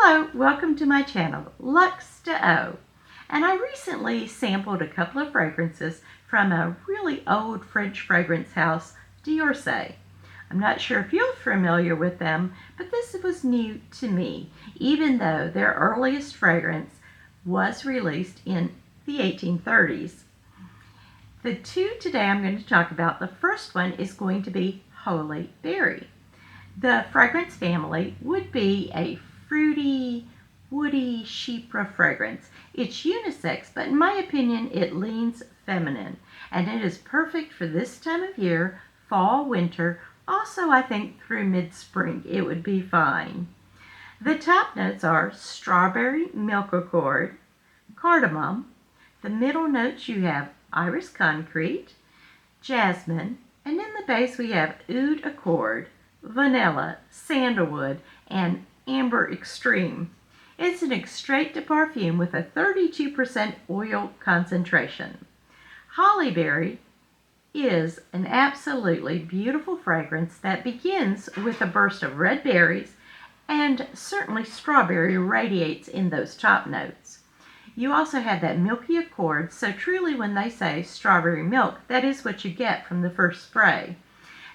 Hello, welcome to my channel, Lux to O. And I recently sampled a couple of fragrances from a really old French fragrance house, D'Orsay. I'm not sure if you're familiar with them, but this was new to me, even though their earliest fragrance was released in the 1830s. The two today I'm going to talk about, the first one is going to be Holy Berry. The fragrance family would be a fruity, woody chypre fragrance. It's unisex, but in my opinion, it leans feminine, and it is perfect for this time of year, fall, winter. Also, I think through mid-spring, it would be fine. The top notes are strawberry milk accord, cardamom. The middle notes you have iris concrete, jasmine, and in the base we have oud accord, vanilla, sandalwood, and amber extreme. It's an extrait de parfum with a 32% oil concentration. Holly Berry is an absolutely beautiful fragrance that begins with a burst of red berries, and certainly strawberry radiates in those top notes. You also have that milky accord, so truly when they say strawberry milk, that is what you get from the first spray.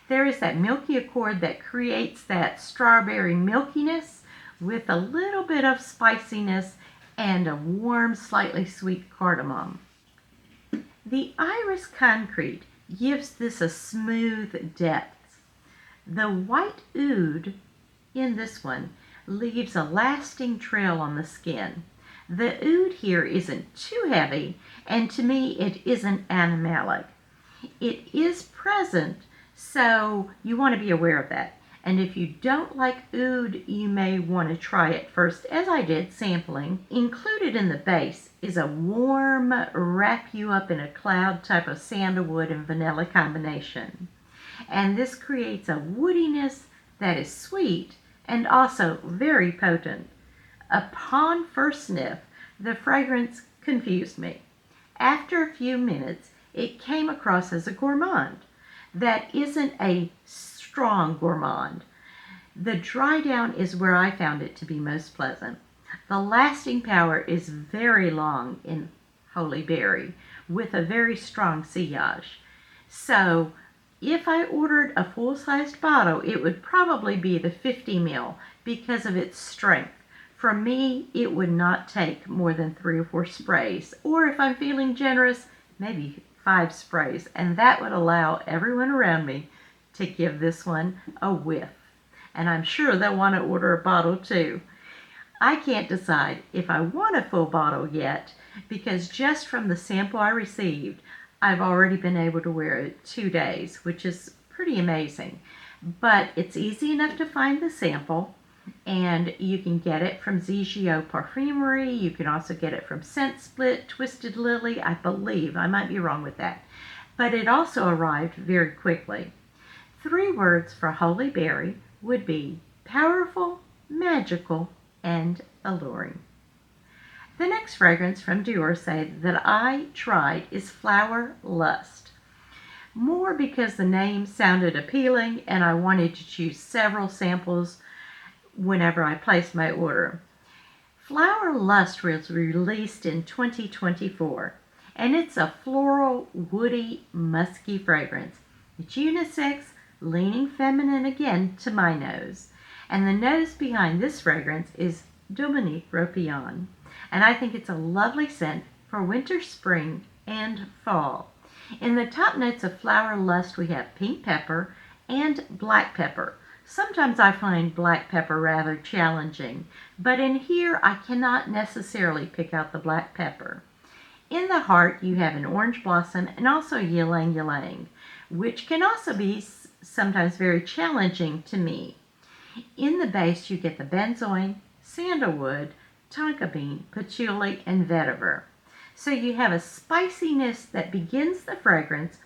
There is that milky accord that creates that strawberry milkiness with a little bit of spiciness and a warm, slightly sweet cardamom. The iris concrete gives this a smooth depth. The white oud in this one leaves a lasting trail on the skin. The oud here isn't too heavy, and to me it isn't animalic. It is present, so you want to be aware of that. And if you don't like oud, you may want to try it first, as I did, sampling. Included in the base is a warm, wrap you up in a cloud type of sandalwood and vanilla combination. And this creates a woodiness that is sweet and also very potent. Upon first sniff, the fragrance confused me. After a few minutes, it came across as a gourmand that isn't a strong gourmand. The dry down is where I found it to be most pleasant. The lasting power is very long in Holy Berry with a very strong sillage. So if I ordered a full-sized bottle, it would probably be the 50 ml because of its strength. For me, it would not take more than 3 or 4 sprays, or if I'm feeling generous, maybe 5 sprays, and that would allow everyone around me to give this one a whiff. And I'm sure they'll want to order a bottle too. I can't decide if I want a full bottle yet, because just from the sample I received, I've already been able to wear it 2 days, which is pretty amazing. But it's easy enough to find the sample, and you can get it from Zigio Parfumery. You can also get it from Scent Split, Twisted Lily, I believe. I might be wrong with that. But it also arrived very quickly. 3 words for Holy Berry would be powerful, magical, and alluring. The next fragrance from D'Orsay that I tried is Flower Lust. More because the name sounded appealing and I wanted to choose several samples whenever I placed my order. Flower Lust was released in 2024, and it's a floral, woody, musky fragrance. It's unisex, leaning feminine again to my nose. And the nose behind this fragrance is Dominique Ropillon. And I think it's a lovely scent for winter, spring, and fall. In the top notes of Flower Lust, we have pink pepper and black pepper. Sometimes I find black pepper rather challenging, but in here I cannot necessarily pick out the black pepper. In the heart you have an orange blossom and also ylang ylang, which can also be sometimes very challenging to me. In the base you get the benzoin, sandalwood, tonka bean, patchouli, and vetiver. So you have a spiciness that begins the fragrance,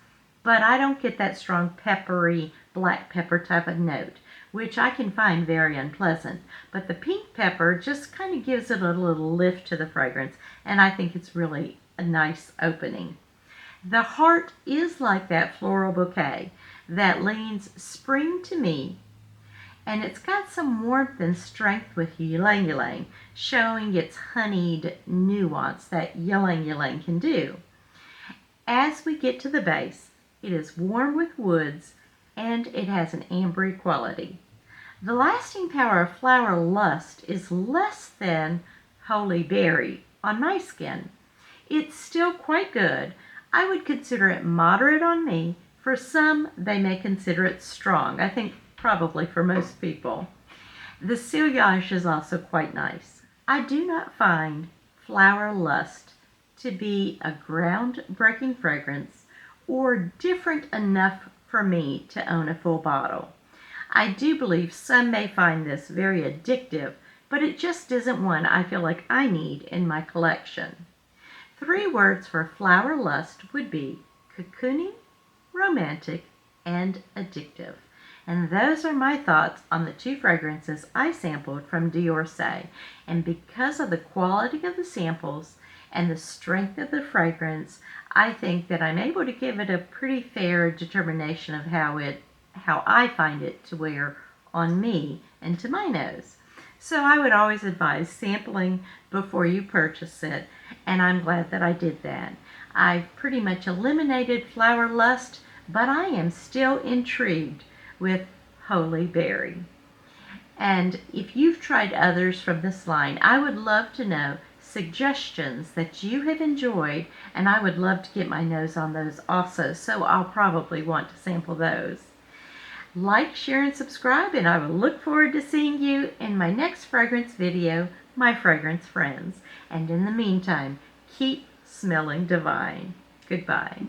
but I don't get that strong peppery black pepper type of note, which I can find very unpleasant. But the pink pepper just kind of gives it a little lift to the fragrance, and I think it's really a nice opening. The heart is like that floral bouquet that leans spring to me, and it's got some warmth and strength with ylang ylang, showing its honeyed nuance that ylang ylang can do. As we get to the base, it is warm with woods and it has an ambery quality. The lasting power of Flower Lust is less than Holy Berry on my skin. It's still quite good. I would consider it moderate on me. For some, they may consider it strong. I think probably for most people. The sillage is also quite nice. I do not find Flower Lust to be a groundbreaking fragrance or different enough for me to own a full bottle. I do believe some may find this very addictive, but it just isn't one I feel like I need in my collection. 3 words for Flower Lust would be cocooning, romantic, and addictive. And those are my thoughts on the 2 fragrances I sampled from Dior. And because of the quality of the samples and the strength of the fragrance, I think that I'm able to give it a pretty fair determination of how I find it to wear on me and to my nose. So I would always advise sampling before you purchase it, and I'm glad that I did that. I've pretty much eliminated Flower Lust, but I am still intrigued with Holy Berry. And if you've tried others from this line, I would love to know suggestions that you have enjoyed, and I would love to get my nose on those also, so I'll probably want to sample those. Like, share, and subscribe, and I will look forward to seeing you in my next fragrance video, my fragrance friends. And in the meantime, keep smelling divine. Goodbye.